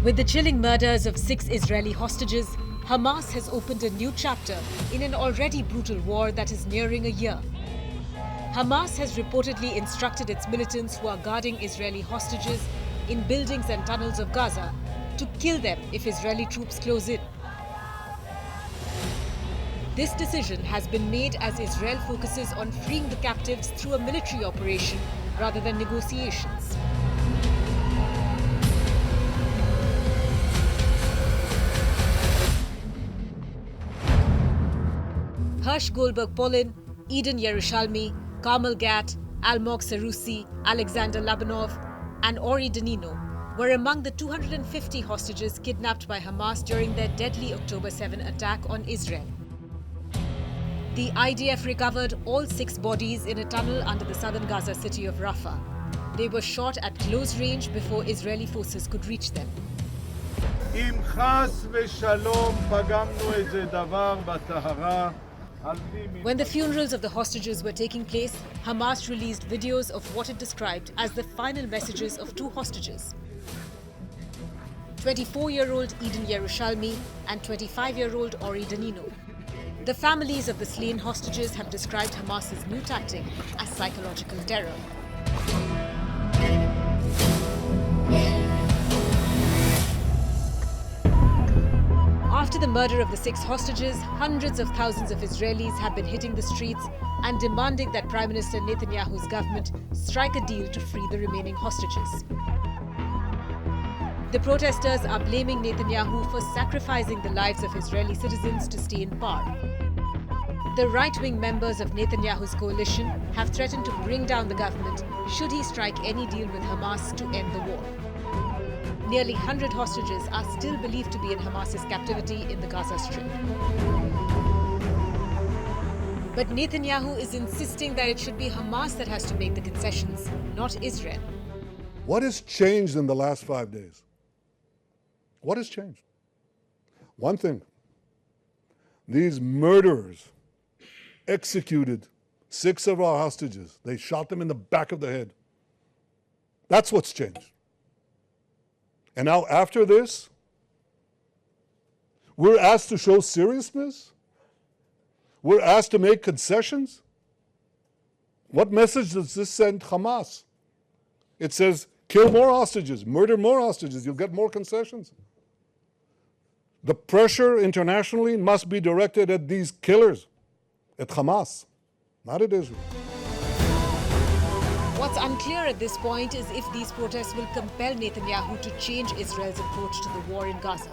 With the chilling murders of 6 Israeli hostages, Hamas has opened a new chapter in an already brutal war that is nearing a year. Hamas has reportedly instructed its militants who are guarding Israeli hostages in buildings and tunnels of Gaza to kill them if Israeli troops close in. This decision has been made as Israel focuses on freeing the captives through a military operation rather than negotiations. Hirsch Goldberg-Polin, Eden Yerushalmi, Carmel Gat, Almog Sarusi, Alexander Labanov, and Ori Danino were among the 250 hostages kidnapped by Hamas during their deadly October 7 attack on Israel. The IDF recovered all 6 bodies in a tunnel under the southern Gaza city of Rafah. They were shot at close range before Israeli forces could reach them. אם חס ושלום פגמנו איזה דבר בטהרה. When the funerals of the hostages were taking place, Hamas released videos of what it described as the final messages of 2 hostages. 24-year-old Eden Yerushalmi and 25-year-old Ori Danino. The families of the slain hostages have described Hamas's new tactic as psychological terror. After the murder of the 6 hostages, hundreds of thousands of Israelis have been hitting the streets and demanding that Prime Minister Netanyahu's government strike a deal to free the remaining hostages. The protesters are blaming Netanyahu for sacrificing the lives of Israeli citizens to stay in power. The right-wing members of Netanyahu's coalition have threatened to bring down the government should he strike any deal with Hamas to end the war. Nearly 100 hostages are still believed to be in Hamas's captivity in the Gaza Strip. But Netanyahu is insisting that it should be Hamas that has to make the concessions, not Israel. What has changed in the last 5 days? What has changed? One thing. These murderers executed 6 of our hostages. They shot them in the back of the head. That's what's changed. And now after this, we're asked to show seriousness? We're asked to make concessions? What message does this send Hamas? It says, kill more hostages, murder more hostages, you'll get more concessions. The pressure internationally must be directed at these killers, at Hamas, not at Israel. What's unclear at this point is if these protests will compel Netanyahu to change Israel's approach to the war in Gaza.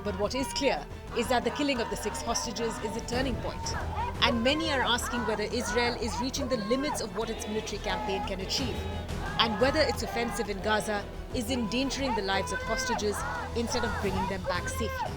But what is clear is that the killing of the 6 hostages is a turning point. And many are asking whether Israel is reaching the limits of what its military campaign can achieve, and whether its offensive in Gaza is endangering the lives of hostages instead of bringing them back safely.